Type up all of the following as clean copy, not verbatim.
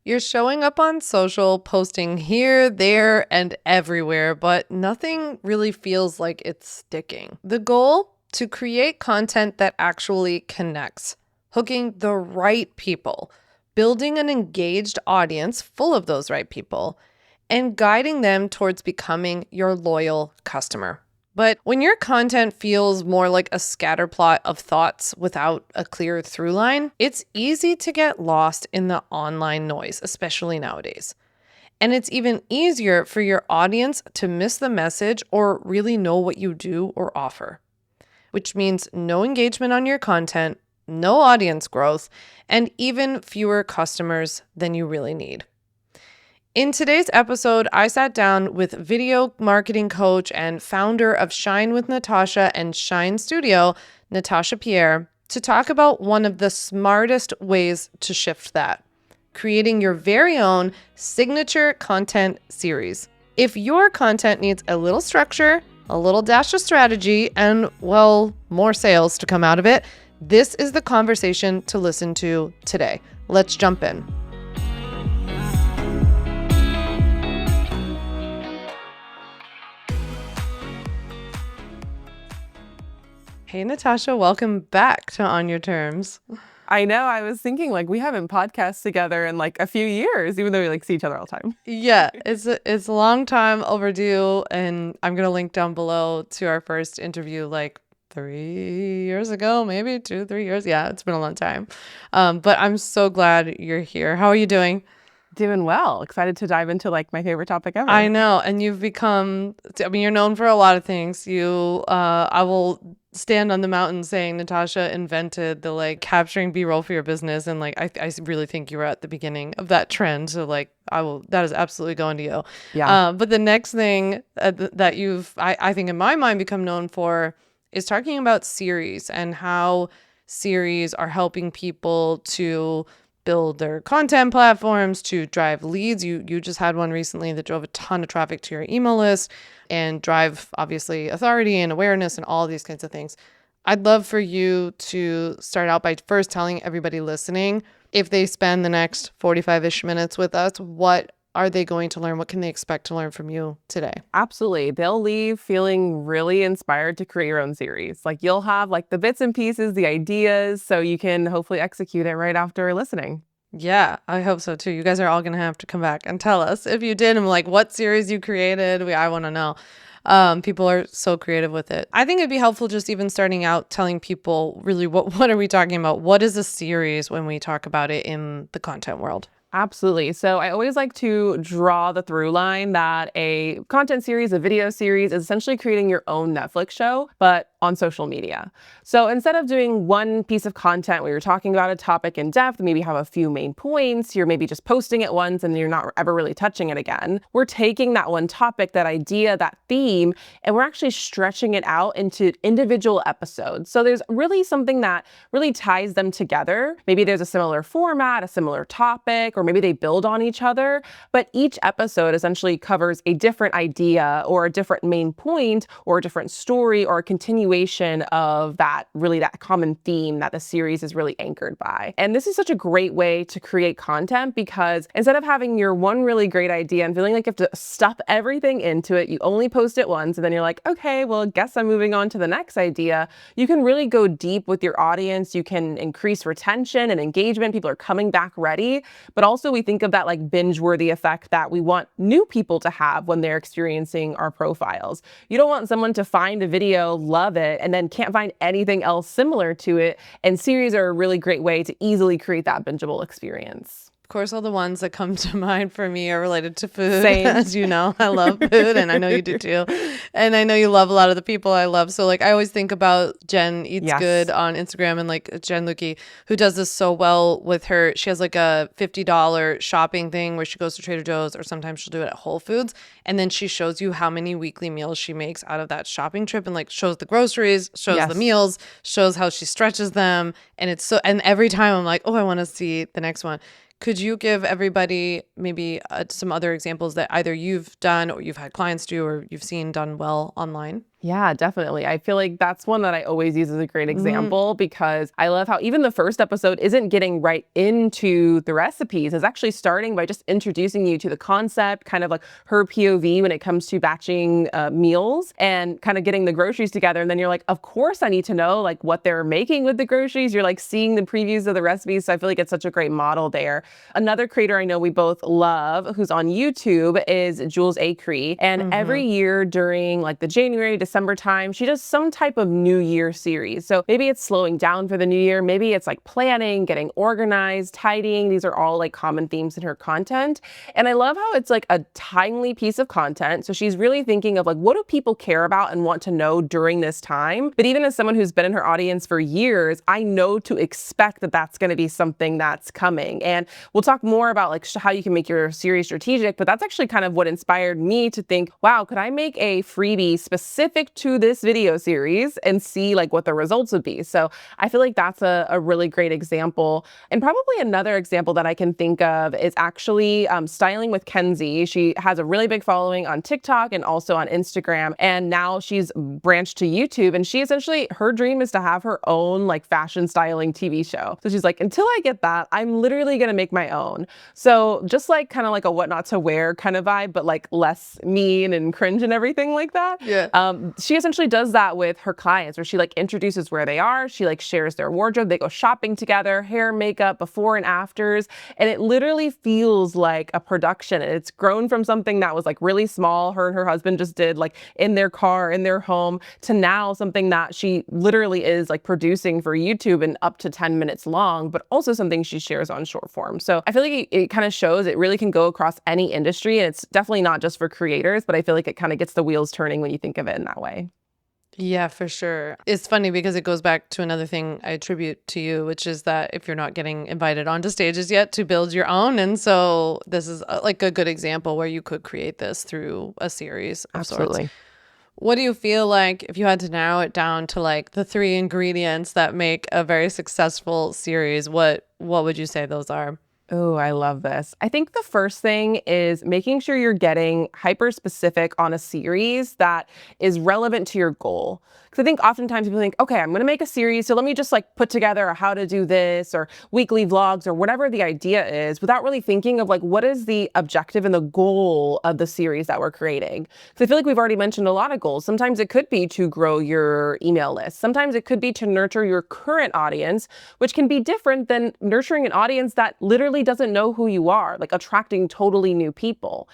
You're showing up on social, posting here, there, and everywhere, but nothing really feels like it's sticking. The goal? To create content that actually connects, hooking the right people, building an engaged audience full of those right people, and guiding them towards becoming your loyal customer. But when your content feels more like a scatterplot of thoughts without a clear through line, it's easy to get lost in the online noise, especially nowadays. And it's even easier for your audience to miss the message or really know what you do or offer, which means no engagement on your content, no audience growth, and even fewer customers than you really need. In today's episode, I sat down with video marketing coach and founder of Shine with Natasha and Shine Studio, Natasha Pierre, to talk about one of the smartest ways to shift that, creating your very own signature content series. If your content needs a little structure, a little dash of strategy, and, well, more sales to come out of it, this is the conversation to listen to today. Let's jump in. Hey, Natasha, welcome back to On Your Terms. I know. I was thinking we haven't podcasted together in a few years, even though we see each other all the time. Yeah, it's a long time overdue, and I'm going to link down below to our first interview 3 years ago, maybe 2-3 years. Yeah, it's been a long time. But I'm so glad you're here. How are you doing? Doing well. Excited to dive into my favorite topic ever. I know. And you've become, you're known for a lot of things. I will stand on the mountain saying Natasha invented the capturing B-roll for your business. And I really think you were at the beginning of that trend. So that is absolutely going to you. Yeah. But the next thing that I think in my mind become known for is talking about series and how series are helping people to build their content platforms, to drive leads. You just had one recently that drove a ton of traffic to your email list and drive, obviously, authority and awareness and all these kinds of things. I'd love for you to start out by first telling everybody listening, if they spend the next 45-ish minutes with us, what are they going to learn? What can they expect to learn from you today? Absolutely. They'll leave feeling really inspired to create your own series. You'll have the bits and pieces, the ideas, so you can hopefully execute it right after listening. Yeah, I hope so too. You guys are all going to have to come back and tell us if you did and what series you created. I want to know. People are so creative with it. I think it'd be helpful just even starting out telling people really what are we talking about? What is a series when we talk about it in the content world? Absolutely. So I always like to draw the through line that a content series, a video series, is essentially creating your own Netflix show, but on social media. So instead of doing one piece of content where you're talking about a topic in depth, maybe have a few main points, you're maybe just posting it once and you're not ever really touching it again. We're taking that one topic, that idea, that theme, and we're actually stretching it out into individual episodes. So there's really something that really ties them together. Maybe there's a similar format, a similar topic, or maybe they build on each other, but each episode essentially covers a different idea or a different main point or a different story or a continuation of that common theme that the series is really anchored by. And this is such a great way to create content because instead of having your one really great idea and feeling like you have to stuff everything into it, you only post it once and then you're like, okay, well, guess I'm moving on to the next idea. You can really go deep with your audience. You can increase retention and engagement. People are coming back ready. But also we think of that binge-worthy effect that we want new people to have when they're experiencing our profiles. You don't want someone to find a video, love it, and then can't find anything else similar to it. And series are a really great way to easily create that bingeable experience. Of course, all the ones that come to mind for me are related to food. Same. As you know, I love food and I know you do too. And I know you love a lot of the people I love. So I always think about Jen Eats Yes. Good on Instagram and Jen Lukey, who does this so well with her. She has a $50 shopping thing where she goes to Trader Joe's or sometimes she'll do it at Whole Foods. And then she shows you how many weekly meals she makes out of that shopping trip and shows the groceries, shows Yes. the meals, shows how she stretches them. And and every time I'm like, oh, I want to see the next one. Could you give everybody maybe some other examples that either you've done or you've had clients do or you've seen done well online? Yeah, definitely. I feel like that's one that I always use as a great Mm, example because I love how even the first episode isn't getting right into the recipes. It's actually starting by just introducing you to the concept, kind of like her POV when it comes to batching meals and kind of getting the groceries together. And then you're like, of course I need to know like what they're making with the groceries. You're like seeing the previews of the recipes. So I feel like it's such a great model there. Another creator I know we both love who's on YouTube is Jules Acree. And mhm. every year during like the January, December time, she does some type of New Year series. So maybe it's slowing down for the new year. Maybe it's like planning, getting organized, tidying. These are all like common themes in her content. And I love how it's like a timely piece of content. So she's really thinking of like, what do people care about and want to know during this time? But even as someone who's been in her audience for years, I know to expect that that's going to be something that's coming. And we'll talk more about like how you can make your series strategic, but that's actually kind of what inspired me to think, wow, could I make a freebie specific to this video series and see like what the results would be? So I feel like that's a really great example. And probably another example that I can think of is actually styling with Kenzie. She has a really big following on TikTok and also on Instagram. And now she's branched to YouTube. And she essentially, her dream is to have her own like fashion styling TV show. So she's like, until I get that, I'm literally going to make my own. So just like kind of like a what not to wear kind of vibe, but like less mean and cringe and everything like that. Yeah. She essentially does that with her clients where she like introduces where they are. She like shares their wardrobe. They go shopping together, hair, makeup, before and afters. And it literally feels like a production. And it's grown from something that was like really small. Her and her husband just did like in their car, in their home, to now something that she literally is like producing for YouTube and up to 10 minutes long, but also something she shares on short form. So I feel like it kind of shows it really can go across any industry. And it's definitely not just for creators, but I feel like it kind of gets the wheels turning when you think of it in that way. Yeah, for sure. It's funny because it goes back to another thing I attribute to you, which is that if you're not getting invited onto stages yet, to build your own. And so this is like a good example where you could create this through a series of sorts. Absolutely. What do you feel like if you had to narrow it down to like the three ingredients that make a very successful series? What would you say those are? Oh, I love this. I think the first thing is making sure you're getting hyper specific on a series that is relevant to your goal. Because I think oftentimes people think, okay, I'm going to make a series, so let me just like put together a how to do this or weekly vlogs or whatever the idea is without really thinking of like what is the objective and the goal of the series that we're creating. Because I feel like we've already mentioned a lot of goals. Sometimes it could be to grow your email list. Sometimes it could be to nurture your current audience, which can be different than nurturing an audience that literally doesn't know who you are, like attracting totally new people.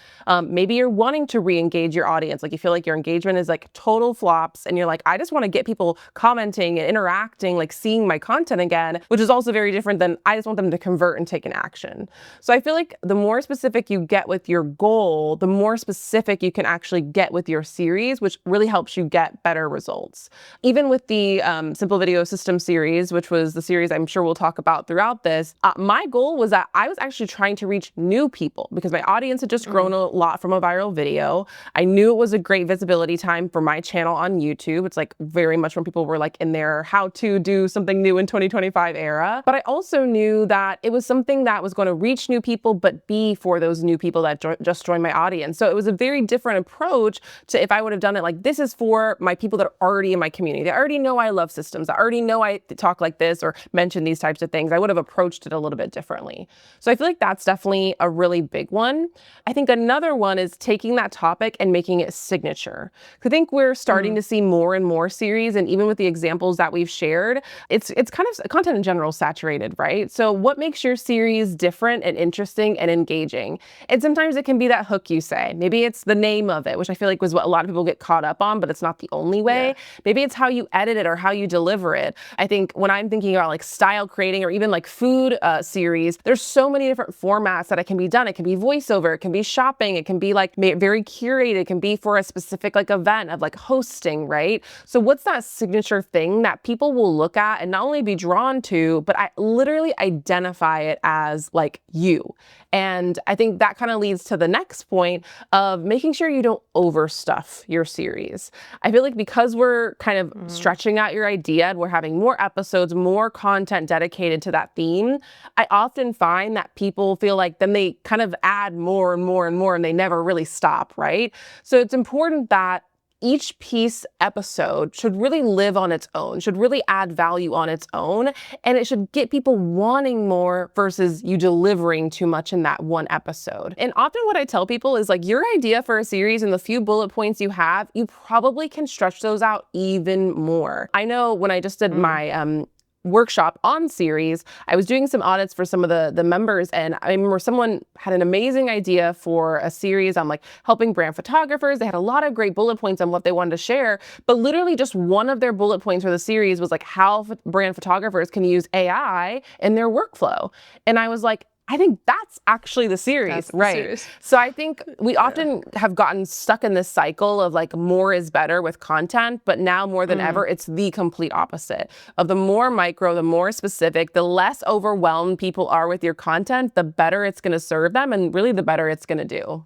Maybe you're wanting to re-engage your audience. Like you feel like your engagement is like total flops and you're like, I just want to get people commenting and interacting, like seeing my content again, which is also very different than I just want them to convert and take an action. So I feel like the more specific you get with your goal, the more specific you can actually get with your series, which really helps you get better results. Even with the Simple Video System series, which was the series I'm sure we'll talk about throughout this, my goal was that I was actually trying to reach new people because my audience had just grown a lot from a viral video. I knew it was a great visibility time for my channel on YouTube. It's like very much when people were like in their how to do something new in 2025 era. But I also knew that it was something that was going to reach new people, but be for those new people that just joined my audience. So it was a very different approach to if I would have done it like this is for my people that are already in my community. They already know I love systems. I already know I talk like this or mention these types of things. I would have approached it a little bit differently. So I feel like that's definitely a really big one. I think another one is taking that topic and making it signature. I think we're starting to see more and more series, and even with the examples that we've shared, it's kind of content in general saturated, right? So what makes your series different and interesting and engaging? And sometimes it can be that hook you say. Maybe it's the name of it, which I feel like was what a lot of people get caught up on, but it's not the only way. Yeah. Maybe it's how you edit it or how you deliver it. I think when I'm thinking about like style creating or even like food series, there's so many different formats that it can be done. It can be voiceover, it can be shopping, it can be like very curated, it can be for a specific like event of like hosting, right? So what's that signature thing that people will look at and not only be drawn to, but I literally identify it as like you. And I think that kind of leads to the next point of making sure you don't overstuff your series. I feel like because we're kind of stretching out your idea and we're having more episodes, more content dedicated to that theme, I often find that people feel like then they kind of add more and more and more and they never really stop, right? So it's important that each piece episode should really live on its own, should really add value on its own, and it should get people wanting more versus you delivering too much in that one episode. And often what I tell people is like, your idea for a series and the few bullet points you have, you probably can stretch those out even more. I know when I just did my workshop on series, I was doing some audits for some of the members, and I remember someone had an amazing idea for a series on like helping brand photographers. They had a lot of great bullet points on what they wanted to share, but literally just one of their bullet points for the series was like how brand photographers can use AI in their workflow. And I was like, I think that's actually the series, That's the right? series. So I think we often have gotten stuck in this cycle of like more is better with content, but now more than ever, it's the complete opposite of the more micro, the more specific, the less overwhelmed people are with your content, the better it's going to serve them and really the better it's going to do.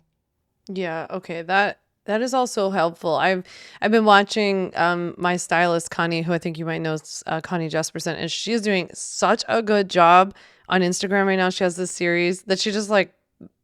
Yeah, okay. That is also helpful. I've been watching my stylist Connie, who I think you might know, Connie Jesperson, and she is doing such a good job on Instagram right now. She has this series that she just like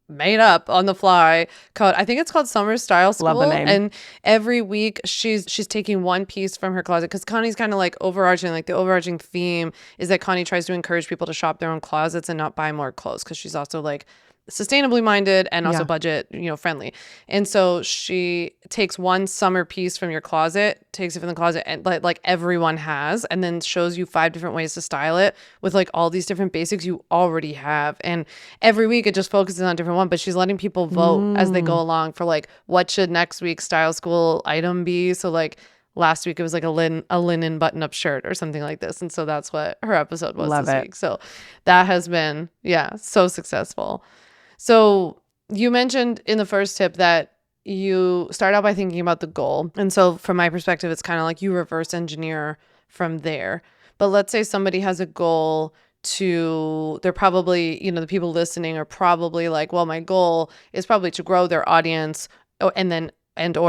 made up on the fly called, I think it's called Summer Style School. Love the name. And every week she's taking one piece from her closet, because Connie's kind of like overarching, like the overarching theme is that Connie tries to encourage people to shop their own closets and not buy more clothes, because she's also like sustainably minded and also budget, friendly. And so she takes one summer piece from your closet, takes it from the closet, and like everyone has, and then shows you 5 different ways to style it with like all these different basics you already have. And every week it just focuses on a different one, but she's letting people vote as they go along for like what should next week's style school item be. So like last week it was like a linen button-up shirt or something like this. And so that's what her episode was this week. So that has been, so successful. So you mentioned in the first tip that you start out by thinking about the goal. And so from my perspective, it's kind of like you reverse engineer from there. But let's say somebody has a goal they're probably, the people listening are probably like, well, my goal is probably to grow their audience or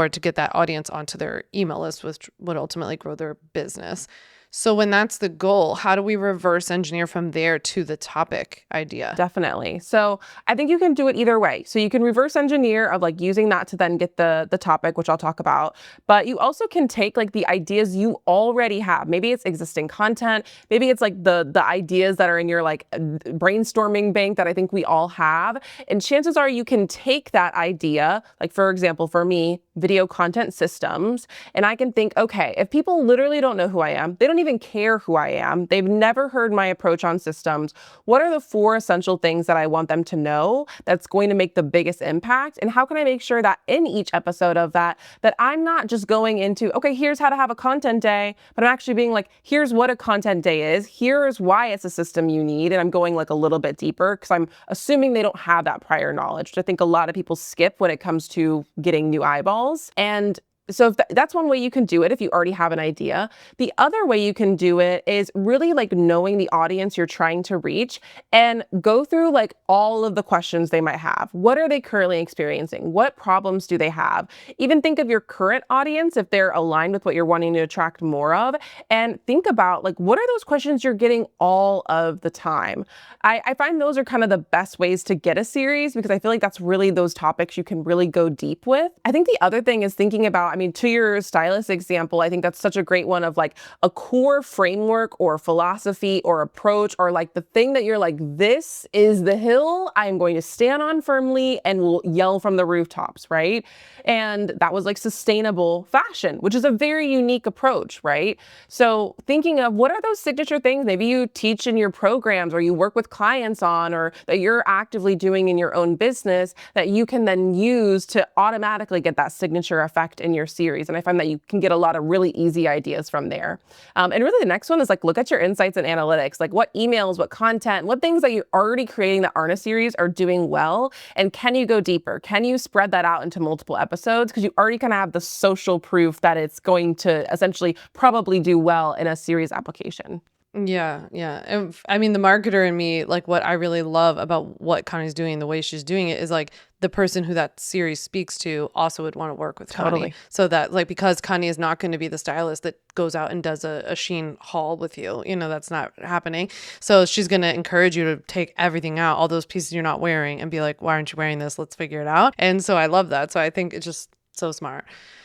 to get that audience onto their email list, which would ultimately grow their business. So when that's the goal, how do we reverse engineer from there to the topic idea? Definitely. So I think you can do it either way. So you can reverse engineer of like using that to then get the topic, which I'll talk about. But you also can take like the ideas you already have. Maybe it's existing content. Maybe it's like the ideas that are in your like brainstorming bank that I think we all have. And chances are you can take that idea, like for example, for me, video content systems, and I can think, okay, if people literally don't know who I am, they don't even care who I am, they've never heard my approach on systems, what are the 4 essential things that I want them to know that's going to make the biggest impact? And how can I make sure that in each episode of that I'm not just going into, okay, here's how to have a content day, but I'm actually being like, here's what a content day is, here's why it's a system you need, and I'm going like a little bit deeper because I'm assuming they don't have that prior knowledge, which I think a lot of people skip when it comes to getting new eyeballs. And so if that's one way you can do it if you already have an idea. The other way you can do it is really like knowing the audience you're trying to reach and go through like all of the questions they might have. What are they currently experiencing? What problems do they have? Even think of your current audience if they're aligned with what you're wanting to attract more of, and think about like what are those questions you're getting all of the time. I find those are kind of the best ways to get a series because I feel like that's really those topics you can really go deep with. I think the other thing is thinking about, to your stylist example, I think that's such a great one of like a core framework or philosophy or approach or like the thing that you're like, this is the hill I'm going to stand on firmly and will yell from the rooftops, right? And that was like sustainable fashion, which is a very unique approach, right? So thinking of what are those signature things maybe you teach in your programs or you work with clients on or that you're actively doing in your own business that you can then use to automatically get that signature effect in your series. And I find that you can get a lot of really easy ideas from there. And really the next one is like, look at your insights and analytics, like what emails, what content, what things that you're already creating that aren't a series are doing well. And can you go deeper? Can you spread that out into multiple episodes? Because you already kind of have the social proof that it's going to essentially probably do well in a series application. Yeah. And the marketer in me, like what I really love about what Connie's doing, the way she's doing it is like the person who that series speaks to also would want to work with Connie. So that like, because Connie is not going to be the stylist that goes out and does a Shein haul with you, that's not happening. So she's going to encourage you to take everything out, all those pieces you're not wearing and be like, why aren't you wearing this? Let's figure it out. And so I love that. So I think it's just So smart.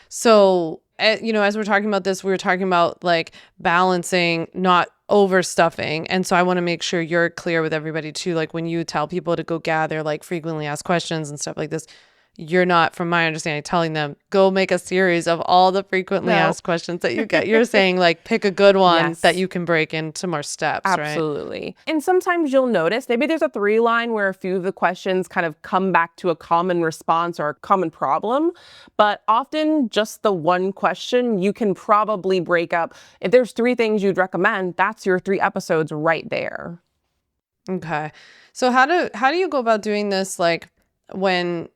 So, as we're talking about this, we were talking about like balancing, not overstuffing. And so I want to make sure you're clear with everybody too. Like when you tell people to go gather like frequently asked questions and stuff like this, you're not, from my understanding, telling them go make a series of all the frequently asked questions that you get. You're saying like pick a good one that you can break into more steps, Absolutely. right? And sometimes you'll notice maybe there's a 3-line where a few of the questions kind of come back to a common response or a common problem. But often just the one question you can probably break up. If there's 3 things you'd recommend, that's your 3 episodes right there. Okay. So how do you go about doing this, like when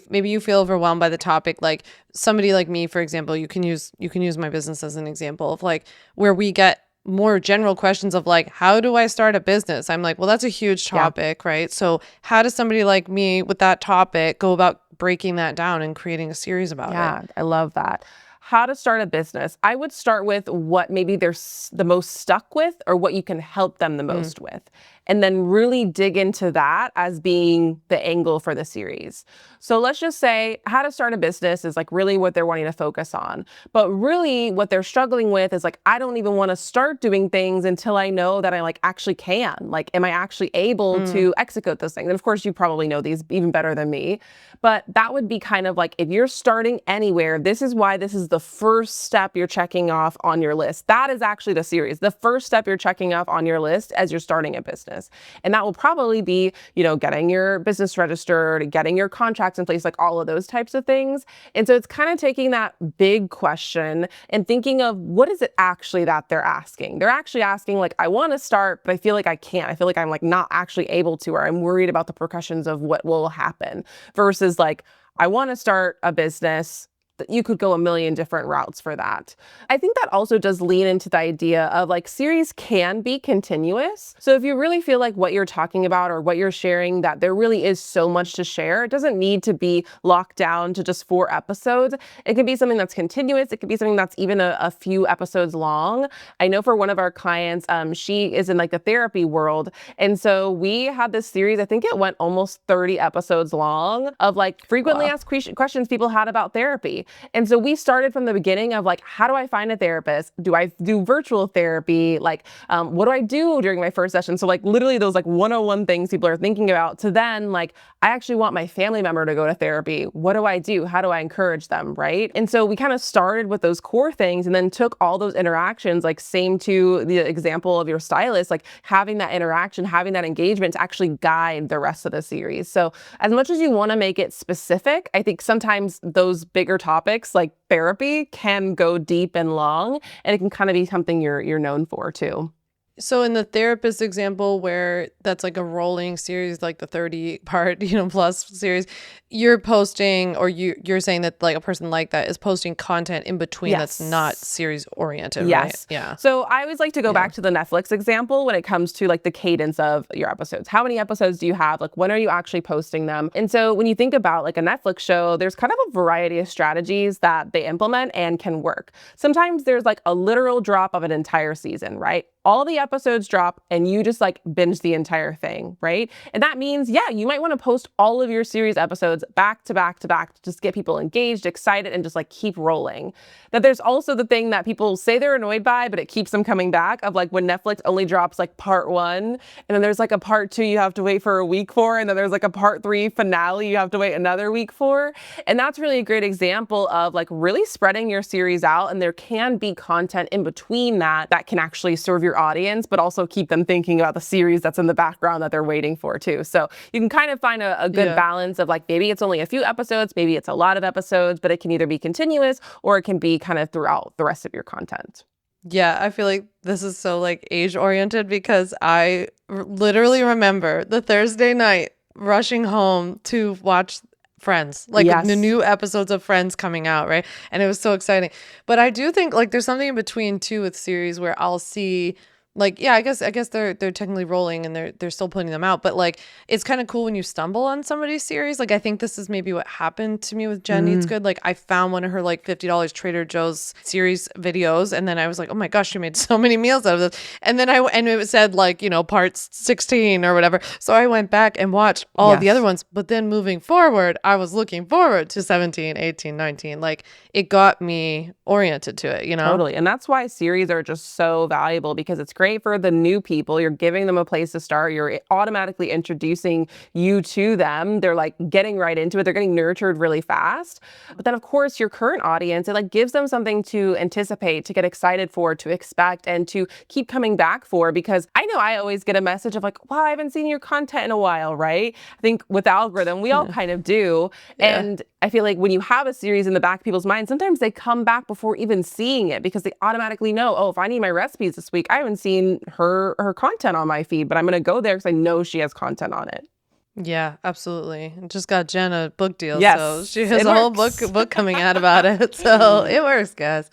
maybe you feel overwhelmed by the topic, like somebody like me, for example, you can use my business as an example of like where we get more general questions of like, how do I start a business? I'm like, well, that's a huge topic, right? So how does somebody like me with that topic go about breaking that down and creating a series about it? Yeah, I love that. How to start a business. I would start with what maybe they're the most stuck with or what you can help them the most with. And then really dig into that as being the angle for the series. So let's just say how to start a business is like really what they're wanting to focus on. But really what they're struggling with is like, I don't even want to start doing things until I know that I like actually can. Like, am I actually able to execute those things? And of course, you probably know these even better than me. But that would be kind of like, if you're starting anywhere, this is why this is the first step you're checking off on your list. That is actually the series. The first step you're checking off on your list as you're starting a business. And that will probably be, getting your business registered, getting your contracts in place, like all of those types of things. And so it's kind of taking that big question and thinking of what is it actually that they're asking? They're actually asking like, I want to start, but I feel like I can't. I feel like I'm like not actually able to, or I'm worried about the repercussions of what will happen versus like, I want to start a business. You could go a million different routes for that. I think that also does lean into the idea of like series can be continuous. So if you really feel like what you're talking about or what you're sharing, that there really is so much to share, it doesn't need to be locked down to just 4 episodes. It can be something that's continuous. It could be something that's even a few episodes long. I know for one of our clients, she is in like the therapy world. And so we had this series, I think it went almost 30 episodes long of like frequently asked questions people had about therapy. And so we started from the beginning of like, how do I find a therapist? Do I do virtual therapy? Like, what do I do during my first session? So like literally those like 101 things people are thinking about to then like, I actually want my family member to go to therapy. What do I do? How do I encourage them? Right. And so we kind of started with those core things and then took all those interactions, like same to the example of your stylist, like having that interaction, having that engagement to actually guide the rest of the series. So as much as you want to make it specific, I think sometimes those bigger topics like therapy can go deep and long, and it can kind of be something you're known for too. So in the therapist example, where that's like a rolling series, like the 30 part, plus series, you're posting, or you're saying that like a person like that is posting content in between that's not series oriented, right? Yeah. So I always like to go back to the Netflix example when it comes to like the cadence of your episodes. How many episodes do you have? Like when are you actually posting them? And so when you think about like a Netflix show, there's kind of a variety of strategies that they implement and can work. Sometimes there's like a literal drop of an entire season, right? All the episodes drop and you just like binge the entire thing, right? And that means, you might want to post all of your series episodes back to back to back to just get people engaged, excited, and just like keep rolling. That there's also the thing that people say they're annoyed by, but it keeps them coming back of like when Netflix only drops like part 1, and then there's like a part 2 you have to wait for a week for, and then there's like a part 3 finale you have to wait another week for. And that's really a great example of like really spreading your series out, and there can be content in between that can actually serve your audience, but also keep them thinking about the series that's in the background that they're waiting for too. So you can kind of find a good balance of like, maybe it's only a few episodes, maybe it's a lot of episodes, but it can either be continuous or it can be kind of throughout the rest of your content. Yeah, I feel like this is so like age oriented because I literally remember the Thursday night rushing home to watch Friends, like the new episodes of Friends coming out, right? And it was so exciting. But I do think like there's something in between too with series where I'll see Like, yeah, I guess they're technically rolling and they're still putting them out, but like it's kind of cool when you stumble on somebody's series. Like I think this is maybe what happened to me with Jen Eats Good. Like I found one of her like $50 Trader Joe's series videos, and then I was like, oh my gosh, she made so many meals out of this. And then and it said like, parts 16 or whatever. So I went back and watched all the other ones, but then moving forward, I was looking forward to 17, 18, 19. Like it got me oriented to it, Totally. And that's why series are just so valuable, because it's great for the new people. You're giving them a place to start. You're automatically introducing you to them. They're like getting right into it. They're getting nurtured really fast. But then of course your current audience, it like gives them something to anticipate, to get excited for, to expect, and to keep coming back for. Because I know I always get a message of like, wow, I haven't seen your content in a while, right? I think with algorithm, we all kind of do. Yeah. And I feel like when you have a series in the back of people's minds, sometimes they come back before even seeing it, because they automatically know, oh, if I need my recipes this week, I haven't seen her content on my feed, but I'm going to go there because I know she has content on it. Yeah, absolutely. Just got Jen a book deal, Yes, so she has a whole book coming out about it. So it works, guys.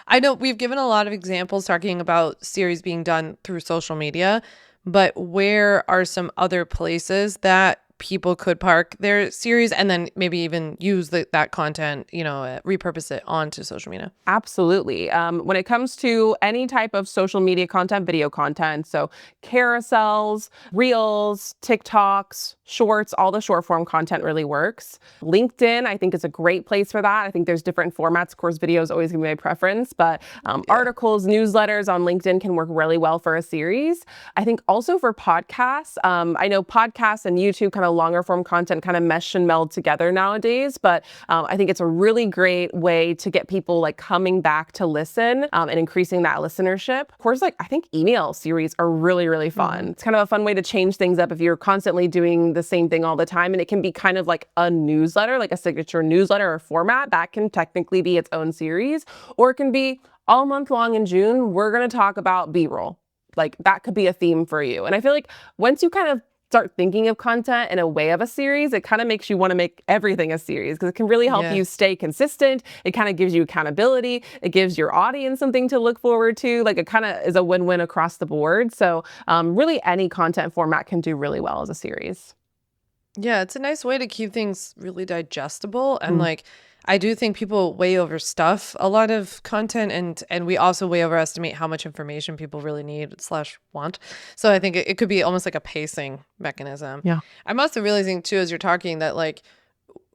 I know we've given a lot of examples talking about series being done through social media, but where are some other places that people could park their series and then maybe even use that content, repurpose it onto social media? Absolutely. When it comes to any type of social media content, video content, so carousels, reels, TikToks, shorts, all the short form content really works. LinkedIn, I think, is a great place for that. I think there's different formats. Of course, video is always going to be my preference, but articles, newsletters on LinkedIn can work really well for a series. I think also for podcasts, I know podcasts and YouTube kind of longer form content kind of mesh and meld together nowadays, but I think it's a really great way to get people like coming back to listen and increasing that listenership. Of course, like I think email series are really, really fun. It's kind of a fun way to change things up if you're constantly doing the same thing all the time, and it can be kind of like a newsletter, like a signature newsletter or format that can technically be its own series, or it can be all month long in June, we're going to talk about B-roll. Like that could be a theme for you. And I feel like once you kind of start thinking of content in a way of a series, it kind of makes you want to make everything a series, because it can really help you stay consistent. It kind of gives you accountability. It gives your audience something to look forward to. Like it kind of is a win-win across the board. So really any content format can do really well as a series. Yeah, it's a nice way to keep things really digestible. And like, I do think people way overstuff a lot of content, and we also way overestimate how much information people really need / want. So I think it could be almost like a pacing mechanism. Yeah. I'm also realizing too, as you're talking, that like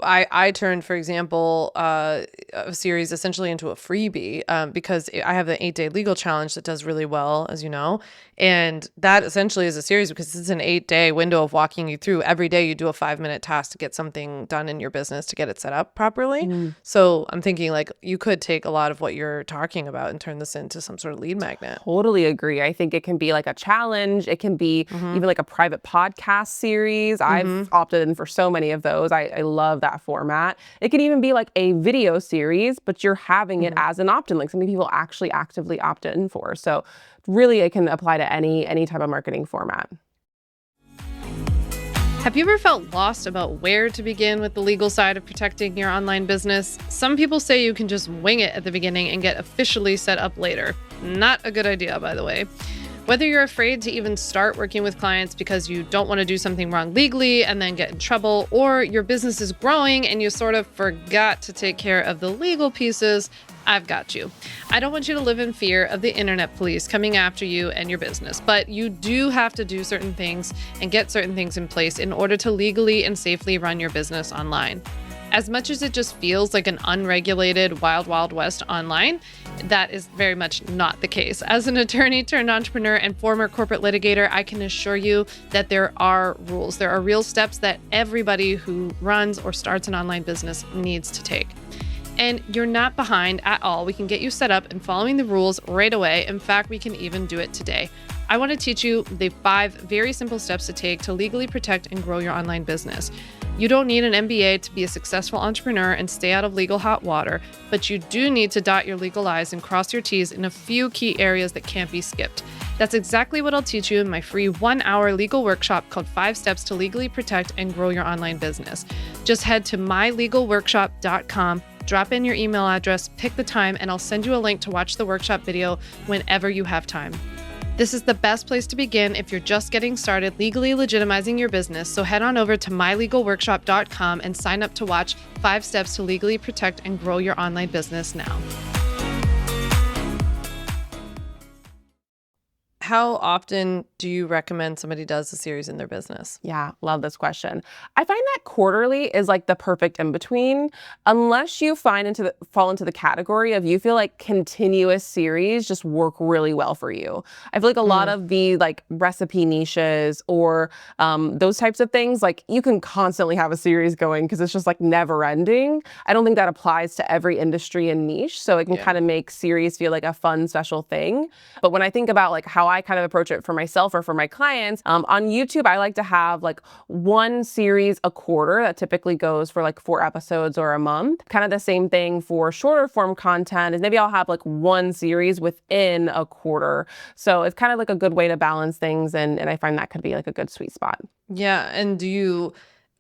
I turned, for example, a series essentially into a freebie because I have the 8-day legal challenge that does really well, as you know. And that essentially is a series because it's an 8-day window of walking you through. Every day you do a 5-minute task to get something done in your business to get it set up properly. So I'm thinking like you could take a lot of what you're talking about and turn this into some sort of lead magnet. Totally agree. I think it can be like a challenge. It can be even like a private podcast series. I've opted in for so many of those. I love that format. It can even be like a video series, but you're having it as an opt-in, like something people actually actively opt in for. So really it can apply to any type of marketing format. Have you ever felt lost about where to begin with the legal side of protecting your online business? Some people say you can just wing it at the beginning and get officially set up later. Not a good idea, by the way. Whether you're afraid to even start working with clients because you don't want to do something wrong legally and then get in trouble, or your business is growing and you sort of forgot to take care of the legal pieces, I've got you. I don't want you to live in fear of the internet police coming after you and your business, but you do have to do certain things and get certain things in place in order to legally and safely run your business online. As much as it just feels like an unregulated wild, wild west online, that is very much not the case. As an attorney turned entrepreneur and former corporate litigator, I can assure you that there are rules. There are real steps that everybody who runs or starts an online business needs to take. And you're not behind at all. We can get you set up and following the rules right away. In fact, we can even do it today. I want to teach you the 5 very simple steps to take to legally protect and grow your online business. You don't need an MBA to be a successful entrepreneur and stay out of legal hot water, but you do need to dot your legal I's and cross your T's in a few key areas that can't be skipped. That's exactly what I'll teach you in my free 1-hour legal workshop called 5 Steps to Legally Protect and Grow Your Online Business. Just head to mylegalworkshop.com, drop in your email address, pick the time, and I'll send you a link to watch the workshop video whenever you have time. This is the best place to begin if you're just getting started legally legitimizing your business, so head on over to mylegalworkshop.com and sign up to watch 5 steps to legally protect and grow your online business now. How often do you recommend somebody does a series in their business? Yeah, love this question. I find that quarterly is like the perfect in between, unless you fall into the category of you feel like continuous series just work really well for you. I feel like a lot of the like recipe niches or those types of things, like you can constantly have a series going because it's just like never ending. I don't think that applies to every industry and niche, so it can kind of make series feel like a fun special thing. But when I think about like how I kind of approach it for myself or for my clients, on YouTube, I like to have like one series a quarter that typically goes for like 4 episodes or a month. Kind of the same thing for shorter form content is maybe I'll have like one series within a quarter. So it's kind of like a good way to balance things. And I find that could be like a good sweet spot. Yeah. And do you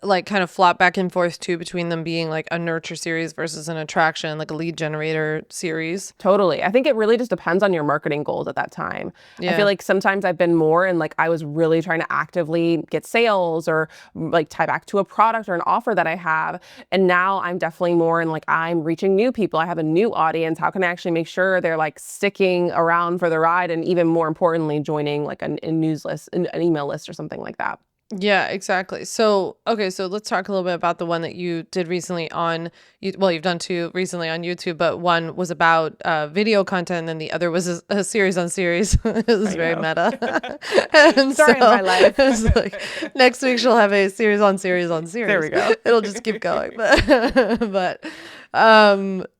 like kind of flop back and forth too between them being like a nurture series versus an attraction, like a lead generator series? Totally. I think it really just depends on your marketing goals at that time. I feel like sometimes I've been more and like I was really trying to actively get sales or like tie back to a product or an offer that I have. And now I'm definitely more in like I'm reaching new people. I have a new audience. How can I actually make sure they're like sticking around for the ride and even more importantly, joining like a news list, an email list or something like that? Yeah, exactly. So, okay, so let's talk a little bit about the one that you did recently on, well, you've done 2 recently on YouTube, but one was about video content and then the other was a series on series. It was very meta. And Story of my life. It's like, next week she'll have a series on series on series. There we go. It'll just keep going. But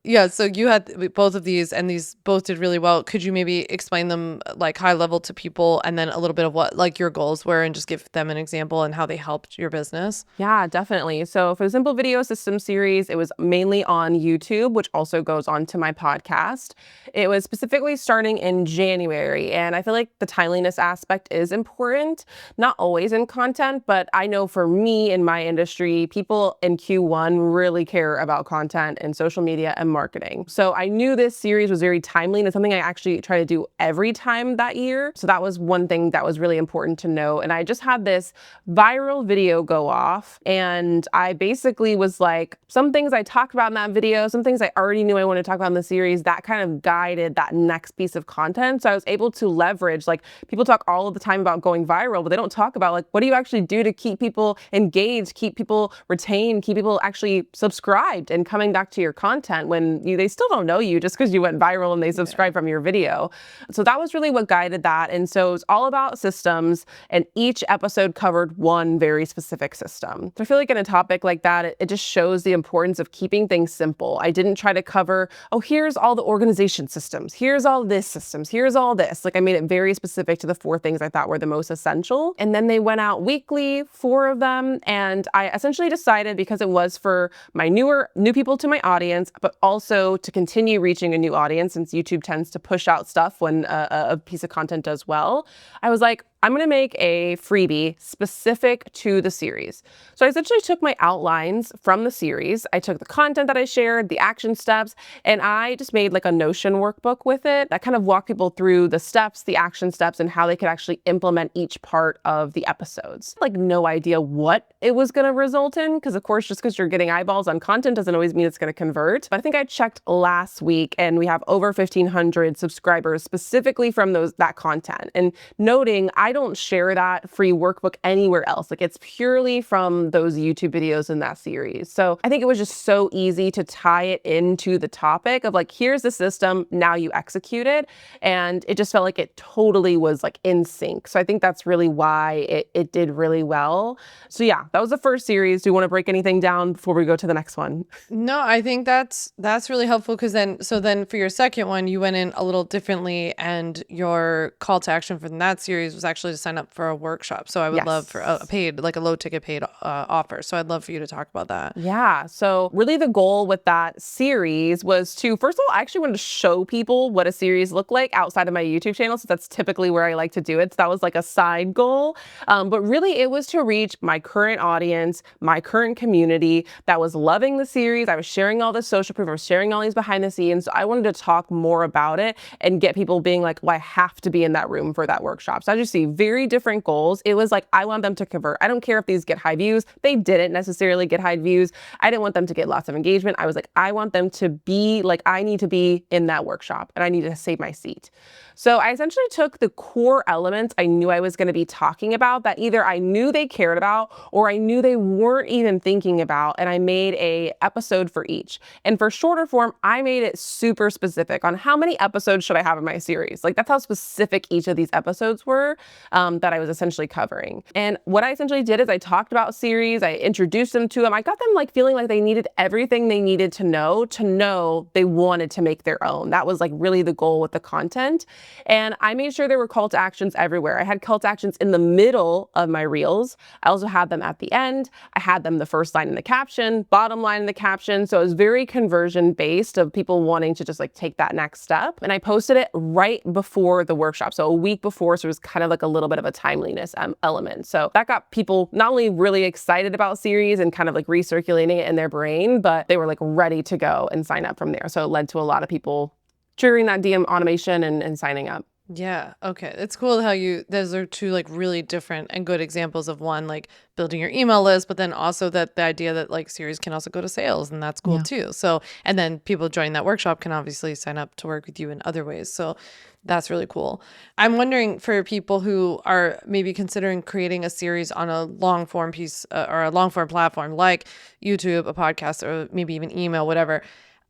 yeah, so you had both of these and these both did really well. Could you maybe explain them like high level to people and then a little bit of what like your goals were and just give them an example and how they helped your business? Yeah, definitely. So for the Simple Video System series, it was mainly on YouTube, which also goes on to my podcast. It was specifically starting in January, and I feel like the timeliness aspect is important, not always in content, but I know for me in my industry, people in Q1 really care about content and social media and marketing. So I knew this series was very timely and it's something I actually try to do every time that year. So that was one thing that was really important to know. And I just had this viral video go off and I basically was like, some things I talked about in that video, some things I already knew I wanted to talk about in the series, that kind of guided that next piece of content. So I was able to leverage, like people talk all of the time about going viral, but they don't talk about like, what do you actually do to keep people engaged, keep people retained, keep people actually subscribed and coming back to your content when they still don't know you just because you went viral and they subscribe from your video. So that was really what guided that. And so it was all about systems and each episode covered one very specific system. So I feel like in a topic like that, it just shows the importance of keeping things simple. I didn't try to cover, oh, here's all the organization systems, here's all this systems, here's all this. Like I made it very specific to the 4 things I thought were the most essential. And then they went out weekly, 4 of them. And I essentially decided because it was for my new people to my audience, but also to continue reaching a new audience since YouTube tends to push out stuff when a piece of content does well. I was like, I'm going to make a freebie specific to the series. So I essentially took my outlines from the series. I took the content that I shared, the action steps, and I just made like a Notion workbook with it that kind of walked people through the steps, the action steps, and how they could actually implement each part of the episodes. Like no idea what it was going to result in, because of course, just because you're getting eyeballs on content doesn't always mean it's going to convert. But I think I checked last week and we have over 1,500 subscribers specifically from that content. And noting, I don't share that free workbook anywhere else. Like it's purely from those YouTube videos in that series. So I think it was just so easy to tie it into the topic of like, here's the system, now you execute it. And it just felt like it totally was like in sync. So I think that's really why it did really well. So yeah, that was the first series. Do you want to break anything down before we go to the next one? No, I think that's really helpful because then for your second one, you went in a little differently and your call to action from that series was actually actually to sign up for a workshop. So I would love for a paid, like a low ticket paid offer. So I'd love for you to talk about that. Yeah. So really the goal with that series was to, first of all, I actually wanted to show people what a series looked like outside of my YouTube channel. So that's typically where I like to do it. So that was like a side goal. But really it was to reach my current audience, my current community that was loving the series. I was sharing all this social proof. I was sharing all these behind the scenes. So I wanted to talk more about it and get people being like, well, I have to be in that room for that workshop. So as you see, very different goals. It was like, I want them to convert. I don't care if these get high views. They didn't necessarily get high views. I didn't want them to get lots of engagement. I was like, I want them to be like, I need to be in that workshop and I need to save my seat. So I essentially took the core elements I knew I was going to be talking about that either I knew they cared about or I knew they weren't even thinking about, and I made a episode for each. And for shorter form, I made it super specific on how many episodes should I have in my series. Like that's how specific each of these episodes were that I was essentially covering. And what I essentially did is I talked about series, I introduced them to them. I got them like feeling like they needed everything they needed to know they wanted to make their own. That was like really the goal with the content. And I made sure there were call to actions everywhere. I had call to actions in the middle of my reels. I also had them at the end. I had them the first line in the caption, bottom line in the caption. So it was very conversion based of people wanting to just like take that next step. And I posted it right before the workshop. So a week before. So it was kind of like a little bit of a timeliness element. So that got people not only really excited about series and kind of like recirculating it in their brain, but they were like ready to go and sign up from there. So it led to a lot of people triggering that DM automation and signing up. Yeah. Okay. It's cool how those are two like really different and good examples of one, like building your email list, but then also that the idea that like series can also go to sales, and that's cool too. So, and then people joining that workshop can obviously sign up to work with you in other ways. So that's really cool. I'm wondering for people who are maybe considering creating a series on a long form piece or a long form platform like YouTube, a podcast, or maybe even email, whatever.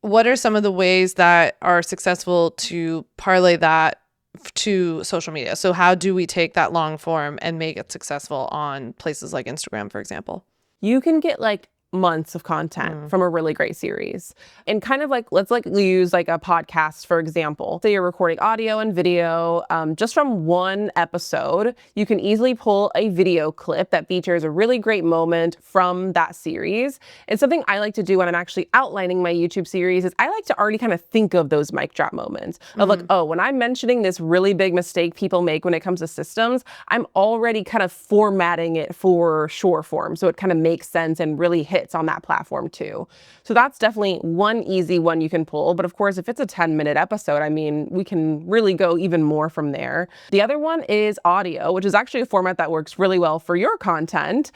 What are some of the ways that are successful to parlay that to social media? So how do we take that long form and make it successful on places like Instagram, for example? You can get like months of content from a really great series. And kind of like, let's like use like a podcast, for example. So you're recording audio and video just from one episode. You can easily pull a video clip that features a really great moment from that series. And something I like to do when I'm actually outlining my YouTube series is I like to already kind of think of those mic drop moments of like, oh, when I'm mentioning this really big mistake people make when it comes to systems, I'm already kind of formatting it for short form. So it kind of makes sense and really hits on that platform too. So that's definitely one easy one you can pull. But of course, if it's a 10-minute episode, I mean, we can really go even more from there. The other one is audio, which is actually a format that works really well for your content.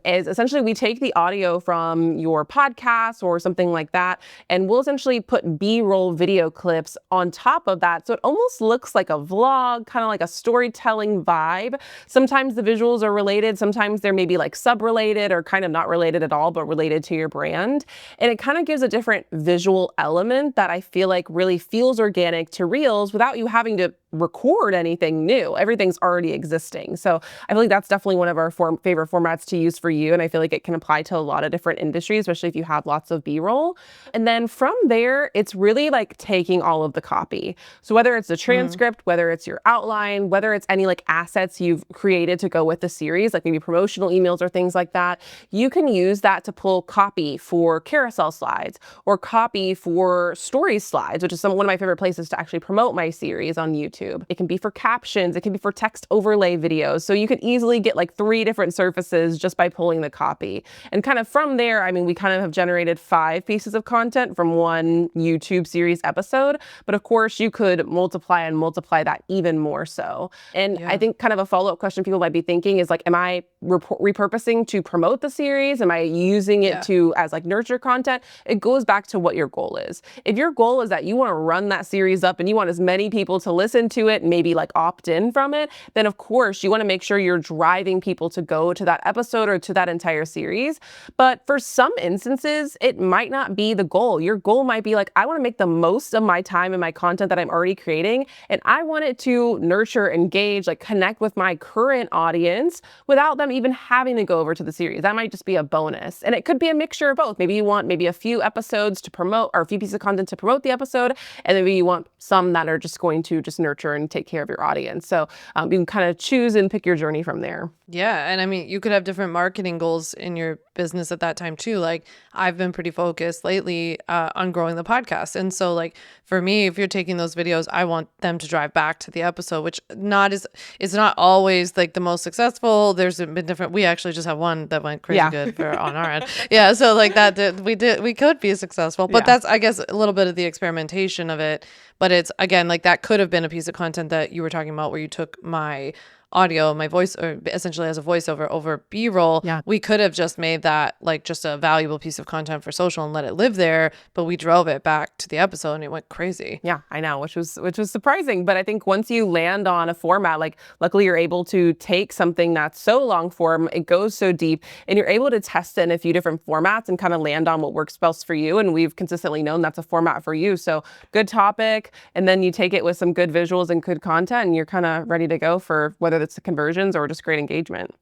Is essentially we take the audio from your podcast or something like that, and we'll essentially put B-roll video clips on top of that. So it almost looks like a vlog, kind of like a storytelling vibe. Sometimes the visuals are related. Sometimes they're maybe like sub-related or kind of not related at all, but related to your brand. And it kind of gives a different visual element that I feel like really feels organic to Reels without you having to record anything new. Everything's already existing. So I feel like that's definitely one of our favorite formats to use for you. And I feel like it can apply to a lot of different industries, especially if you have lots of B-roll. And then from there, it's really like taking all of the copy. So whether it's the transcript, whether it's your outline, whether it's any like assets you've created to go with the series, like maybe promotional emails or things like that, you can use that to pull copy for carousel slides or copy for story slides, which is one of my favorite places to actually promote my series on YouTube. It can be for captions. It can be for text overlay videos. So you can easily get like 3 different surfaces just by pulling the copy. And kind of from there, I mean, we kind of have generated 5 pieces of content from one YouTube series episode. But of course, you could multiply that even more so. And I think kind of a follow-up question people might be thinking is like, am I repurposing to promote the series? Am I using it to as like nurture content? It goes back to what your goal is. If your goal is that you want to run that series up and you want as many people to listen to it, maybe like opt in from it, then of course you want to make sure you're driving people to go to that episode or to that entire series. But for some instances, it might not be the goal. Your goal might be like, I want to make the most of my time and my content that I'm already creating, and I want it to nurture, engage, like connect with my current audience without them even having to go over to the series. That might just be a bonus. And it could be a mixture of both. Maybe you want maybe a few episodes to promote or a few pieces of content to promote the episode, and maybe you want some that are just going to just nurture nurture and take care of your audience. So you can kind of choose and pick your journey from there. Yeah. And I mean, you could have different marketing goals in your business at that time too. Like I've been pretty focused lately on growing the podcast. And so like for me, if you're taking those videos, I want them to drive back to the episode, which it's not always like the most successful. There's been different, we actually just have one that went crazy good for on our end. Yeah. So like we could be successful, but that's, I guess, a little bit of the experimentation of it. But it's, again, like that could have been a piece of content that you were talking about where you took my audio, my voice, or essentially as a voiceover over B-roll. Yeah. We could have just made that like just a valuable piece of content for social and let it live there, but we drove it back to the episode and it went crazy. Yeah, I know, which was surprising. But I think once you land on a format, like luckily you're able to take something that's so long form, it goes so deep, and you're able to test it in a few different formats and kind of land on what works best for you. And we've consistently known that's a format for you. So good topic, and then you take it with some good visuals and good content, and you're kind of ready to go for whether it's the conversions or just great engagement.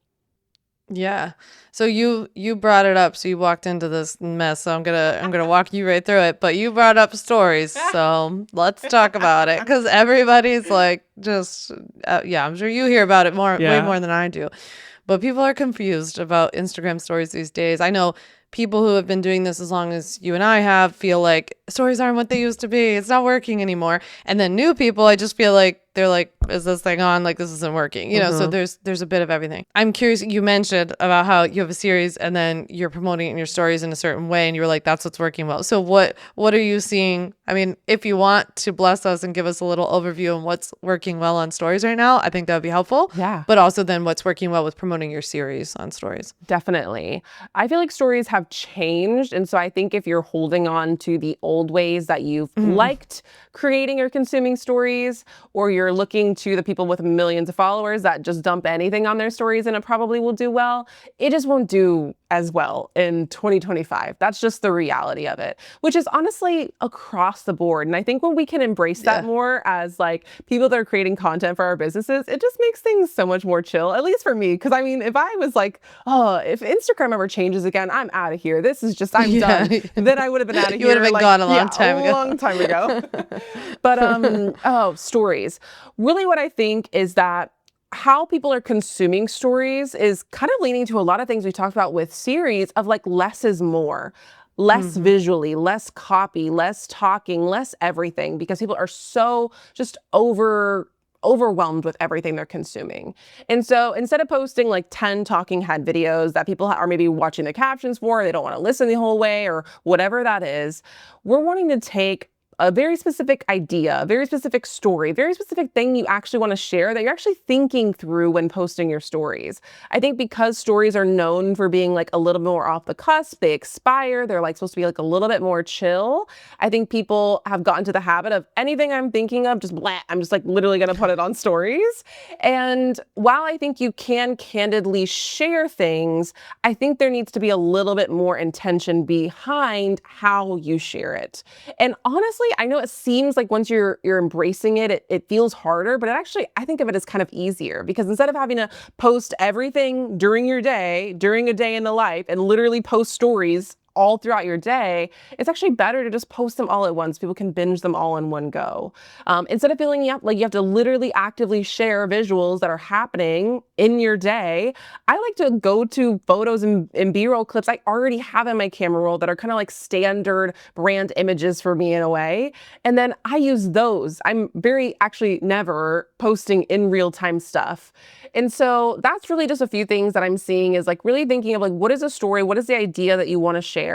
Yeah. So you brought it up. So you walked into this mess. So I'm gonna walk you right through it. But you brought up stories. So let's talk about it, because everybody's like just I'm sure you hear about it way more than I do. But people are confused about Instagram stories these days. I know people who have been doing this as long as you and I have feel like stories aren't what they used to be. It's not working anymore. And then new people, I just feel like they're like, is this thing on? Like, this isn't working, you know? So there's a bit of everything. I'm curious, you mentioned about how you have a series and then you're promoting it in your stories in a certain way, and you were like, that's what's working well. So what are you seeing? I mean, if you want to bless us and give us a little overview on what's working well on stories right now, I think that would be helpful. Yeah. But also then what's working well with promoting your series on stories. Definitely. I feel like stories have changed. And so I think if you're holding on to the old ways that you've liked creating or consuming stories, or you're looking to the people with millions of followers that just dump anything on their stories and it probably will do well, it just won't do as well in 2025. That's just the reality of it, which is honestly across the board. And I think when we can embrace that more as like people that are creating content for our businesses, it just makes things so much more chill, at least for me. Because I mean, if I was like, oh, if Instagram ever changes again, I'm out of here. This is just, I'm done. Then I would have been out of here. You would have been gone a long time ago. A long time ago. But stories. Really what I think is that how people are consuming stories is kind of leaning to a lot of things we talked about with series of like less is more. Less visually, less copy, less talking, less everything, because people are so just overwhelmed with everything they're consuming. And so instead of posting like 10 talking head videos that people are maybe watching the captions for, they don't want to listen the whole way or whatever that is, we're wanting to take a very specific idea, a very specific story, very specific thing you actually want to share that you're actually thinking through when posting your stories. I think because stories are known for being like a little more off the cusp, they expire, they're like supposed to be like a little bit more chill. I think people have gotten to the habit of anything I'm thinking of, just blah, I'm just like literally going to put it on stories. And while I think you can candidly share things, I think there needs to be a little bit more intention behind how you share it. And honestly, I know it seems like once you're embracing it, it feels harder, but I think of it as kind of easier, because instead of having to post everything during your day, during a day in the life, and literally post stories all throughout your day, it's actually better to just post them all at once. People can binge them all in one go. Instead of feeling like you have to literally actively share visuals that are happening in your day, I like to go to photos and B-roll clips I already have in my camera roll that are kind of like standard brand images for me in a way. And then I use those. I'm actually never posting in real time stuff. And so that's really just a few things that I'm seeing is like really thinking of like, what is a story? What is the idea that you want to share?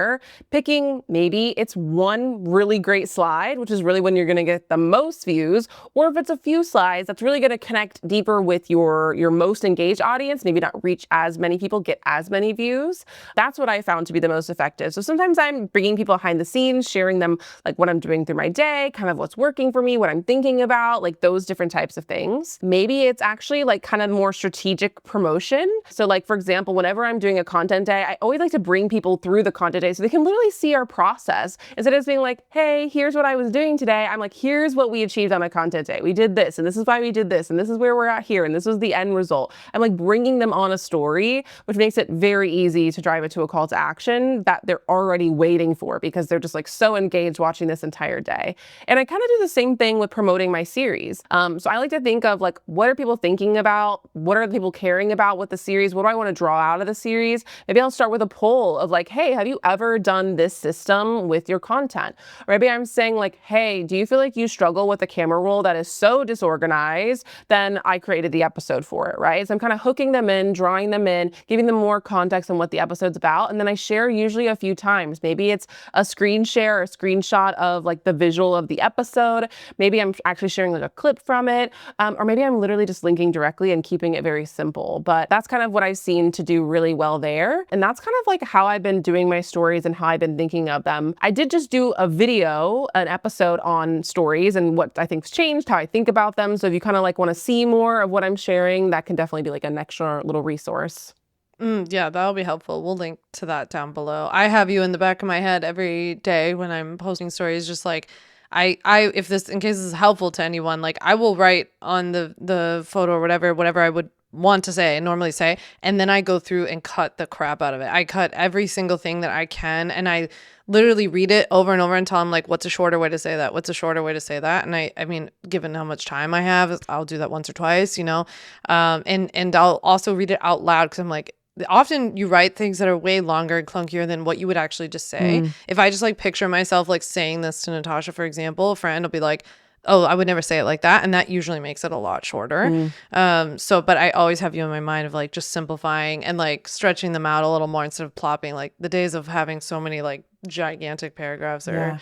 Picking maybe it's one really great slide, which is really when you're going to get the most views, or if it's a few slides, that's really going to connect deeper with your most engaged audience, maybe not reach as many people, get as many views. That's what I found to be the most effective. So sometimes I'm bringing people behind the scenes, sharing them like what I'm doing through my day, kind of what's working for me, what I'm thinking about, like those different types of things. Maybe it's actually like kind of more strategic promotion. So like, for example, whenever I'm doing a content day, I always like to bring people through the content day so they can literally see our process. Instead of being like, hey, here's what I was doing today, I'm like, here's what we achieved on my content day. We did this, and this is why we did this, and this is where we're at here, and this was the end result. I'm like bringing them on a story, which makes it very easy to drive it to a call to action that they're already waiting for because they're just like so engaged watching this entire day. And I kind of do the same thing with promoting my series. So I like to think of like, what are people thinking about? What are the people caring about with the series? What do I want to draw out of the series? Maybe I'll start with a poll of like, hey, have you ever done this system with your content? Or maybe I'm saying like, hey, do you feel like you struggle with a camera roll that is so disorganized? Then I created the episode for it, right? So I'm kind of hooking them in, drawing them in, giving them more context on what the episode's about. And then I share usually a few times. Maybe it's a screen share, or a screenshot of like the visual of the episode. Maybe I'm actually sharing like a clip from it. Or maybe I'm literally just linking directly and keeping it very simple. But that's kind of what I've seen to do really well there. And that's kind of like how I've been doing my stories and how I've been thinking of them. I did just do a video, an episode on stories and what I think's changed, how I think about them. So if you kind of like want to see more of what I'm sharing, that can definitely be like an extra little resource. Yeah, that'll be helpful. We'll link to that down below. I have you in the back of my head every day when I'm posting stories, just like I if this, in case this is helpful to anyone, like I will write on the photo or whatever I would want to say and normally say, and then I go through and cut the crap out of it. I cut every single thing that I can, and I literally read it over and over until I'm like, what's a shorter way to say that? What's a shorter way to say that? And I mean, given how much time I have, I'll do that once or twice, you know? And I'll also read it out loud because I'm like, often you write things that are way longer and clunkier than what you would actually just say. If I just like picture myself like saying this to Natasha, for example, a friend will be like, oh, I would never say it like that. And that usually makes it a lot shorter. But I always have you in my mind of like just simplifying and like stretching them out a little more instead of plopping. Like the days of having so many like gigantic paragraphs are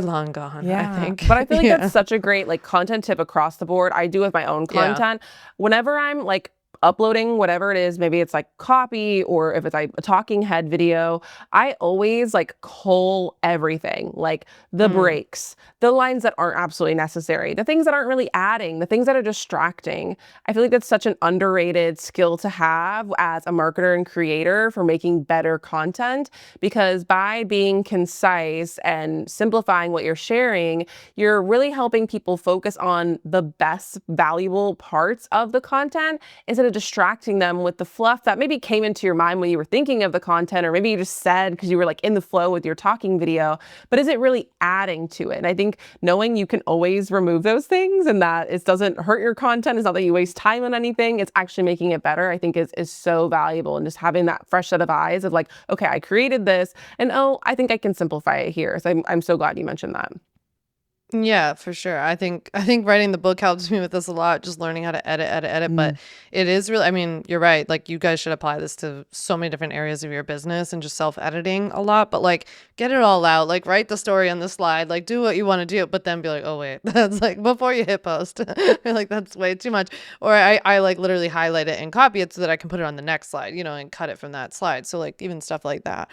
long gone, I think. But I feel like that's such a great like content tip across the board. I do with my own content. Whenever I'm like uploading whatever it is, maybe it's like copy or if it's like a talking head video, I always like cull everything, like the breaks, the lines that aren't absolutely necessary, the things that aren't really adding, the things that are distracting. I feel like that's such an underrated skill to have as a marketer and creator for making better content, because by being concise and simplifying what you're sharing, you're really helping people focus on the best valuable parts of the content instead of distracting them with the fluff that maybe came into your mind when you were thinking of the content, or maybe you just said because you were like in the flow with your talking video, but is it really adding to it? And I think knowing you can always remove those things and that it doesn't hurt your content, it's not that you waste time on anything, it's actually making it better, I think is so valuable. And just having that fresh set of eyes of like, okay, I created this and oh, I think I can simplify it here. So I'm so glad you mentioned that. Yeah, for sure. I think writing the book helps me with this a lot, just learning how to edit. But it is really, I mean, you're right. Like you guys should apply this to so many different areas of your business and just self-editing a lot. But like get it all out. Like write the story on the slide. Like do what you want to do, but then be like, oh wait, that's like before you hit post. You're like, that's way too much. Or I like literally highlight it and copy it so that I can put it on the next slide, you know, and cut it from that slide. So like even stuff like that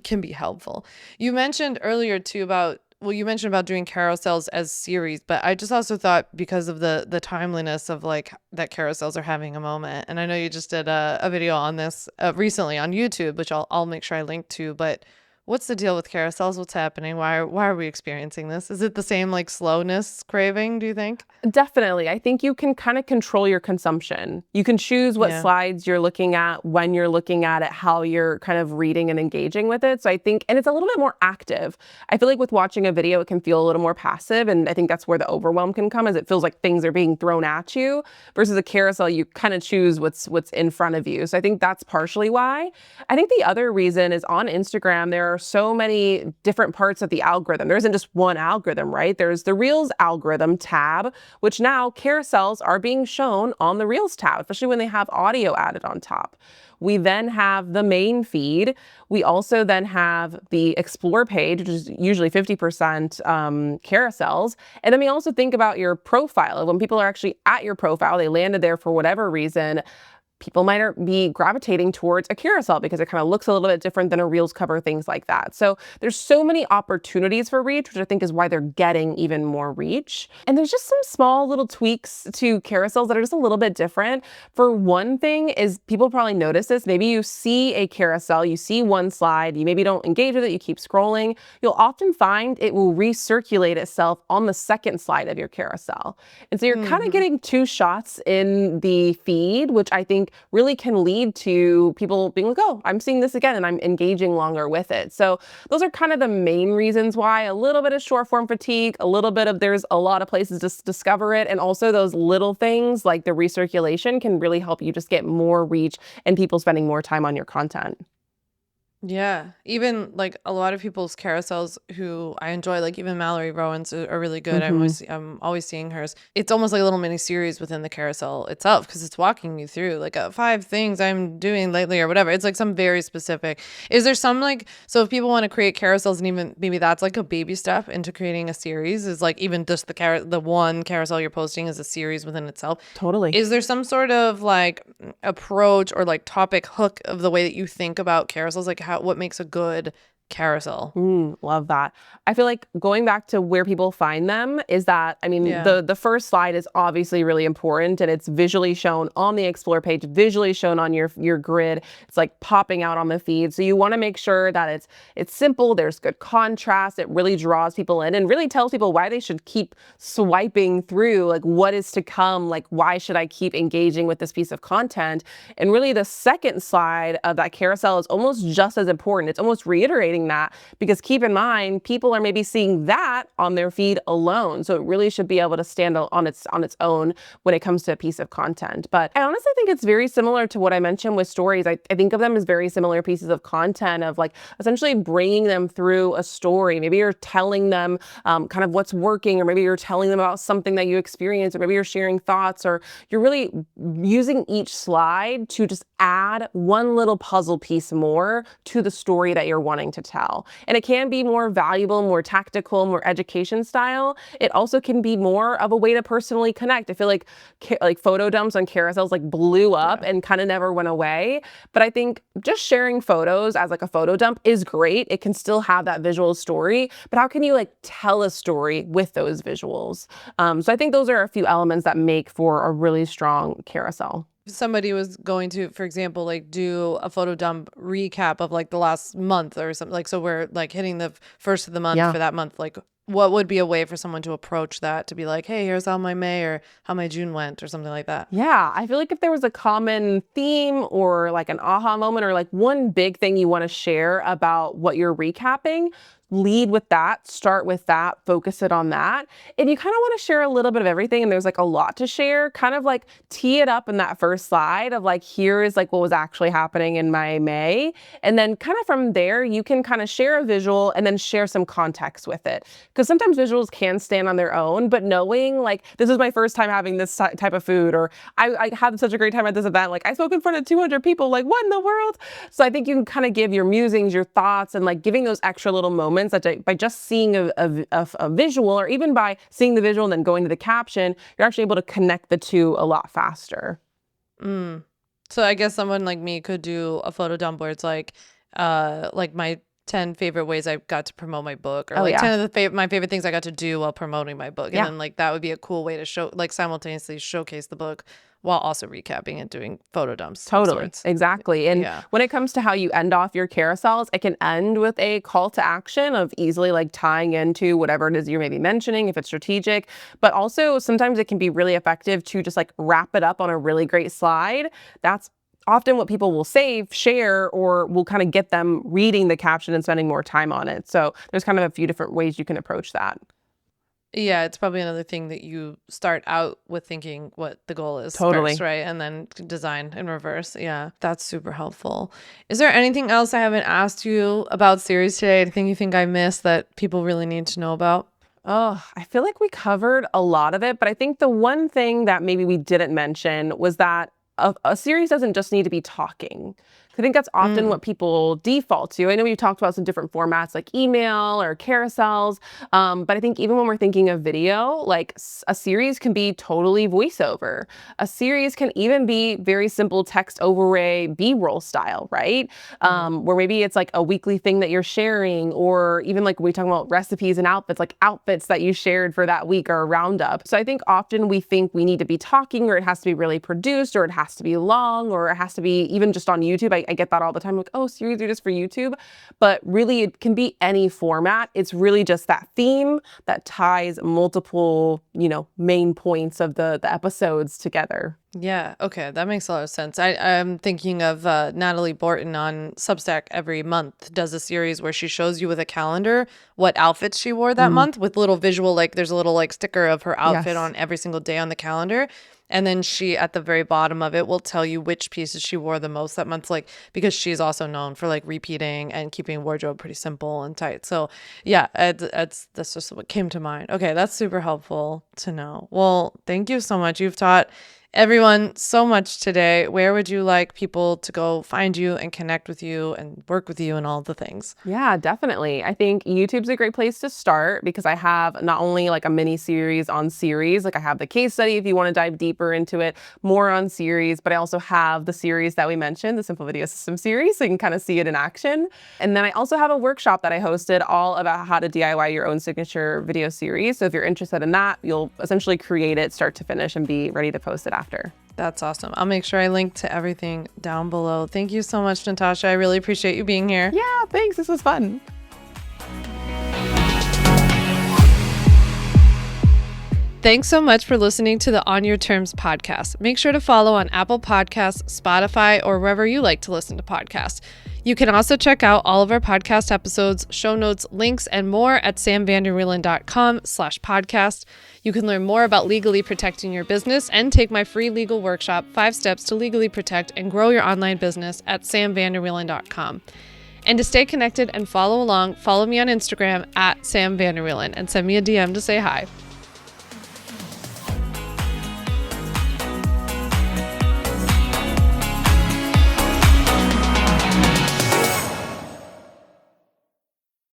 can be helpful. You mentioned earlier too about, well, you mentioned about doing carousels as series, but I just also thought because of the timeliness of like that carousels are having a moment. And I know you just did a video on this recently on YouTube, which I'll make sure I link to, but what's the deal with carousels? What's happening? Why are we experiencing this? Is it the same like slowness craving, do you think? Definitely. I think you can kind of control your consumption. You can choose what slides you're looking at, when you're looking at it, how you're kind of reading and engaging with it. So I think, and it's a little bit more active. I feel like with watching a video, it can feel a little more passive. And I think that's where the overwhelm can come, as it feels like things are being thrown at you, versus a carousel, you kind of choose what's in front of you. So I think that's partially why. I think the other reason is on Instagram, there are so many different parts of the algorithm. There isn't just one algorithm, right? There's the Reels algorithm tab, which now carousels are being shown on the Reels tab, especially when they have audio added on top. We then have the main feed. We also then have the explore page, which is usually 50% carousels. And then we also think about your profile. When people are actually at your profile, they landed there for whatever reason, people might be gravitating towards a carousel because it kind of looks a little bit different than a Reels cover, things like that. So there's so many opportunities for reach, which I think is why they're getting even more reach. And there's just some small little tweaks to carousels that are just a little bit different. For one thing is, people probably notice this. Maybe you see a carousel, you see one slide, you maybe don't engage with it, you keep scrolling. You'll often find it will recirculate itself on the second slide of your carousel. And so you're kind of getting two shots in the feed, which I think really can lead to people being like, oh, I'm seeing this again and I'm engaging longer with it. So those are kind of the main reasons why. A little bit of short form fatigue, a little bit of there's a lot of places to discover it. And also those little things like the recirculation can really help you just get more reach and people spending more time on your content. Yeah, even like a lot of people's carousels who I enjoy, like even Mallory Rowan's are really good. I'm always seeing hers. It's almost like a little mini series within the carousel itself because it's walking you through like 5 things I'm doing lately or whatever. It's like some very specific. Is there some like, so if people want to create carousels and even maybe that's like a baby step into creating a series, is like even just the one carousel you're posting is a series within itself. Totally. Is there some sort of like approach or like topic hook of the way that you think about carousels, like what makes a good carousel? Love that. I feel like going back to where people find them is that, I mean, the first slide is obviously really important and it's visually shown on the Explore page, visually shown on your grid. It's like popping out on the feed. So you want to make sure that it's simple, there's good contrast, it really draws people in and really tells people why they should keep swiping through, like what is to come, like why should I keep engaging with this piece of content? And really the second slide of that carousel is almost just as important. It's almost reiterating that, because keep in mind, people are maybe seeing that on their feed alone. So it really should be able to stand on its own when it comes to a piece of content. But I honestly think it's very similar to what I mentioned with stories. I think of them as very similar pieces of content, of like essentially bringing them through a story. Maybe you're telling them kind of what's working, or maybe you're telling them about something that you experienced, or maybe you're sharing thoughts, or you're really using each slide to just add one little puzzle piece more to the story that you're wanting to tell. And it can be more valuable, more tactical, more education style. It also can be more of a way to personally connect. I feel like photo dumps on carousels like blew up and kind of never went away. But I think just sharing photos as like a photo dump is great. It can still have that visual story, but how can you like tell a story with those visuals? So I think those are a few elements that make for a really strong carousel. If somebody was going to, for example, like do a photo dump recap of like the last month or something, like, so we're like hitting the first of the month for that month, like what would be a way for someone to approach that, to be like, hey, here's how my May or how my June went or something like that? Yeah, I feel like if there was a common theme or like an aha moment or like one big thing you want to share about what you're recapping, lead with that, start with that, focus it on that. If you kind of want to share a little bit of everything and there's like a lot to share, kind of like tee it up in that first slide of like, here is like what was actually happening in my May. And then kind of from there, you can kind of share a visual and then share some context with it. Because sometimes visuals can stand on their own, but knowing like, this is my first time having this type of food, or I had such a great time at this event, like I spoke in front of 200 people, like what in the world? So I think you can kind of give your musings, your thoughts, and like giving those extra little moments that by just seeing a visual, or even by seeing the visual and then going to the caption, you're actually able to connect the two a lot faster. So I guess someone like me could do a photo dump where it's like my 10 favorite ways I got to promote my book, or 10 of my favorite things I got to do while promoting my book. And then like that would be a cool way to show, like simultaneously showcase the book while also recapping and doing photo dumps. Totally. Exactly. And when it comes to how you end off your carousels, it can end with a call to action of easily like tying into whatever it is you're maybe mentioning, if it's strategic. But also sometimes it can be really effective to just like wrap it up on a really great slide. That's often what people will save, share, or will kind of get them reading the caption and spending more time on it. So there's kind of a few different ways you can approach that. Yeah, it's probably another thing that you start out with thinking what the goal is Totally. first, right? And then design in reverse. Yeah, that's super helpful. Is there anything else I haven't asked you about series today? Anything you think I missed that people really need to know about? Oh, I feel like we covered a lot of it, but I think the one thing that maybe we didn't mention was that a series doesn't just need to be talking. I think that's often what people default to. I know we've talked about some different formats like email or carousels, but I think even when we're thinking of video, like a series can be totally voiceover. A series can even be very simple text overlay B-roll style, right? Where maybe it's like a weekly thing that you're sharing, or even like we talk about recipes and outfits, like outfits that you shared for that week or a roundup. So I think often we think we need to be talking, or it has to be really produced, or it has to be long, or it has to be even just on YouTube. I get that all the time, like, oh, series are just for YouTube. But really, it can be any format. It's really just that theme that ties multiple, main points of the episodes together. Yeah, okay, that makes a lot of sense. I'm thinking of Natalie Borton on Substack every month does a series where she shows you with a calendar what outfits she wore that month with little visual, like there's a little like sticker of her outfit Yes. on every single day on the calendar. And then she, at the very bottom of it, will tell you which pieces she wore the most that month, like because she's also known for like repeating and keeping wardrobe pretty simple and tight. So yeah, that's just what came to mind. Okay, that's super helpful to know. Well, thank you so much. You've taught everyone so much today. Where would you like people to go find you and connect with you and work with you and all the things? Yeah, definitely. I think YouTube's a great place to start because I have not only like a mini series on series, like I have the case study if you want to dive deeper into it, more on series, but I also have the series that we mentioned, the Simple Video System series, so you can kind of see it in action. And then I also have a workshop that I hosted all about how to DIY your own signature video series. So if you're interested in that, you'll essentially create it start to finish and be ready to post it after. That's awesome. I'll make sure I link to everything down below. Thank you so much, Natasha. I really appreciate you being here. Yeah, thanks. This was fun. Thanks so much for listening to the On Your Terms podcast. Make sure to follow on Apple Podcasts, Spotify, or wherever you like to listen to podcasts. You can also check out all of our podcast episodes, show notes, links, and more at samvanderwielen.com/podcast. You can learn more about legally protecting your business and take my free legal workshop, 5 Steps to Legally Protect and Grow Your Online Business at samvanderwielen.com. And to stay connected and follow along, follow me on Instagram at samvanderwielen and send me a DM to say hi.